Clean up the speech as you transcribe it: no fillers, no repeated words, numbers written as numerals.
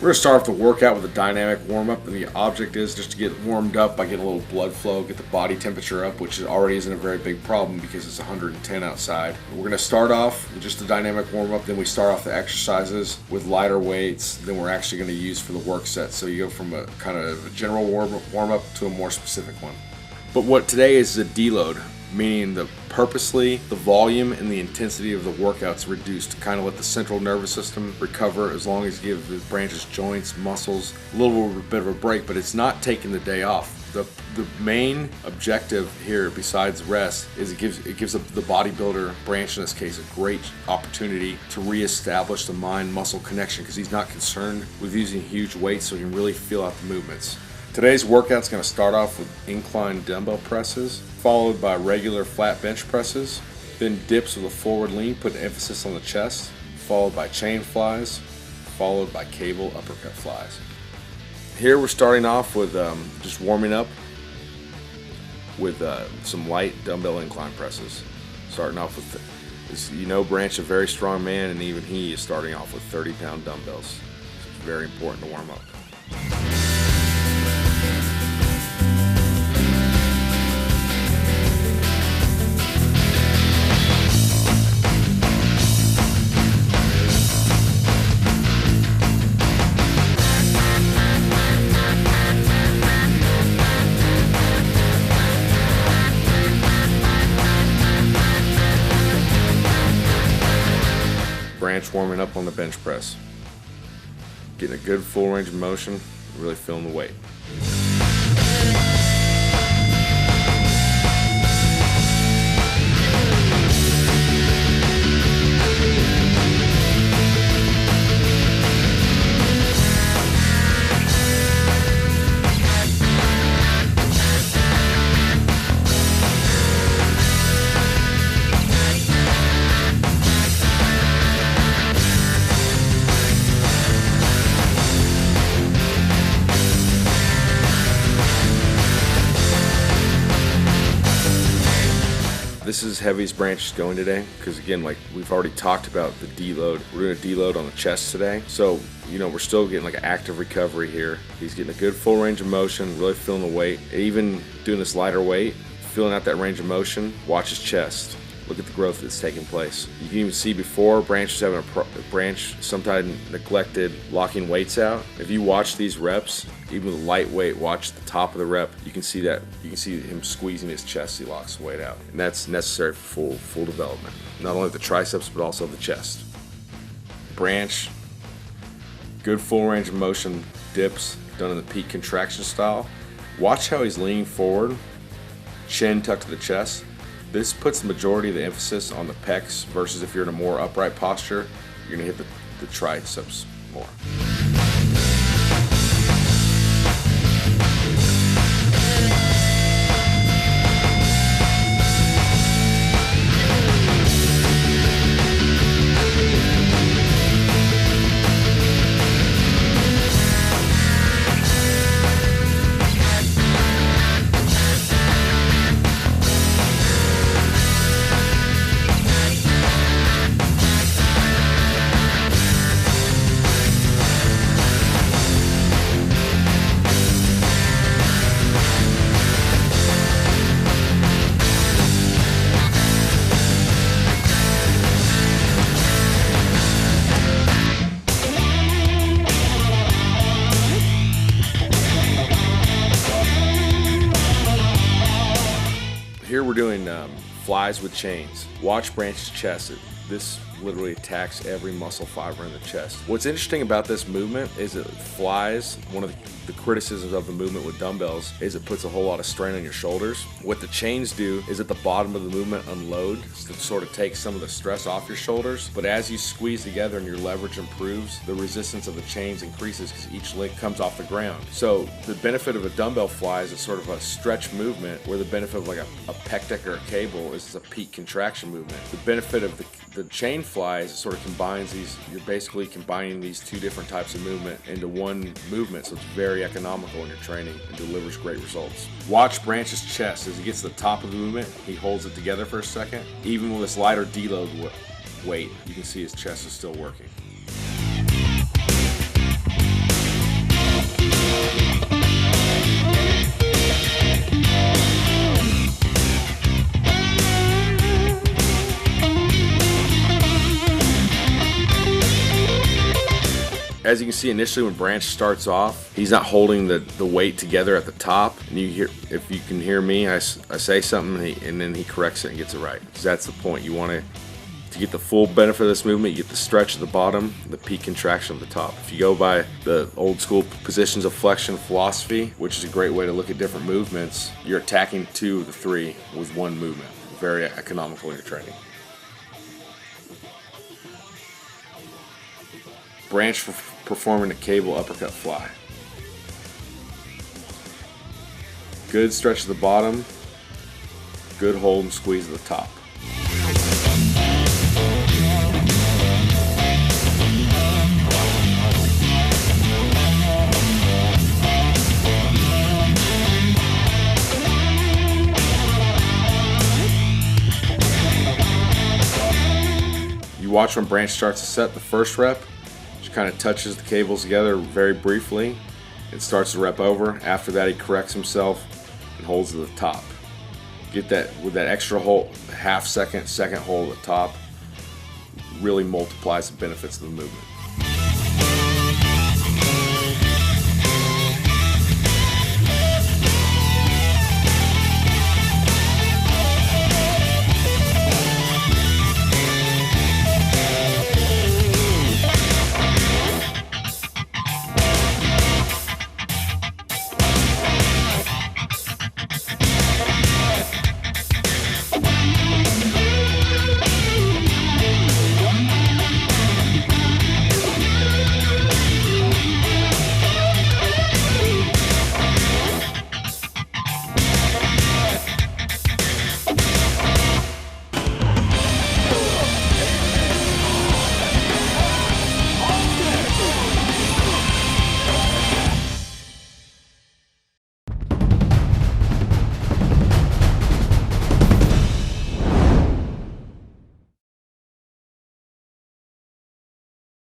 We're going to start off the workout with a dynamic warm-up, and the object is just to get warmed up by getting a little blood flow, get the body temperature up, which already isn't a very big problem because it's 110 outside. We're going to start off with just a dynamic warm-up, then we start off the exercises with lighter weights than we're actually going to use for the work set. So you go from a kind of a general warm-up to a more specific one. But what today is a deload, meaning the volume and the intensity of the workouts reduced to kind of let the central nervous system recover, as long as you give the branches, joints, muscles a little bit of a break, but it's not taking the day off. The main objective here, besides rest, is it gives the bodybuilder, branch in this case, a great opportunity to reestablish the mind-muscle connection, because he's not concerned with using huge weights, so he can really feel out the movements. Today's workout's going to start off with incline dumbbell presses, followed by regular flat bench presses, then dips with a forward lean, put emphasis on the chest, followed by chain flies, followed by cable uppercut flies. Here we're starting off with just warming up with some light dumbbell incline presses. Starting off with, Branch is a very strong man, and even he is starting off with 30-pound dumbbells. So it's very important to warm up. Branch warming up on the bench press. Getting a good full range of motion, really feeling the weight. This is heaviest Branch is going today, because again, like we've already talked about the deload. We're doing a deload on the chest today. So, we're still getting like an active recovery here. He's getting a good full range of motion, really feeling the weight. Even doing this lighter weight, feeling out that range of motion. Watch his chest. Look at the growth that's taking place. You can even see before Branch was having Branch sometimes neglected locking weights out. If you watch these reps, even with lightweight, watch the top of the rep, you can see that. You can see him squeezing his chest. He locks the weight out, and that's necessary for full development. Not only the triceps, but also the chest. Branch, good full range of motion dips done in the peak contraction style. Watch how he's leaning forward, chin tucked to the chest. This puts the majority of the emphasis on the pecs, versus if you're in a more upright posture, you're going to hit the triceps more. Here we're doing flies with chains. Watch Branch's chest. This literally attacks every muscle fiber in the chest. What's interesting about this movement is it flies. One of the criticisms of the movement with dumbbells is it puts a whole lot of strain on your shoulders. What the chains do is at the bottom of the movement unload to sort of take some of the stress off your shoulders. But as you squeeze together and your leverage improves, the resistance of the chains increases because each link comes off the ground. So the benefit of a dumbbell fly is it's sort of a stretch movement, where the benefit of like a pec deck or a cable is a peak contraction movement. The benefit of the chain flies sort of combines these. You're basically combining these two different types of movement into one movement, so it's very economical in your training and delivers great results. Watch Branch's chest. As he gets to the top of the movement, he holds it together for a second. Even with this lighter deload weight, you can see his chest is still working. As you can see initially when Branch starts off, he's not holding the weight together at the top. And you hear, if you can hear me, I say something and then he corrects it and gets it right. Because that's the point. You want to get the full benefit of this movement, you get the stretch at the bottom, the peak contraction at the top. If you go by the old school positions of flexion philosophy, which is a great way to look at different movements, you're attacking 2 of the 3 with one movement. Very economical in your training. Branch performing a cable uppercut fly. Good stretch at the bottom, good hold and squeeze at the top. You watch when Branch starts to set the first rep. Kind of touches the cables together very briefly and starts the rep over. After that, he corrects himself and holds at the top. Get that with that extra hold, half second hold at the top, really multiplies the benefits of the movement.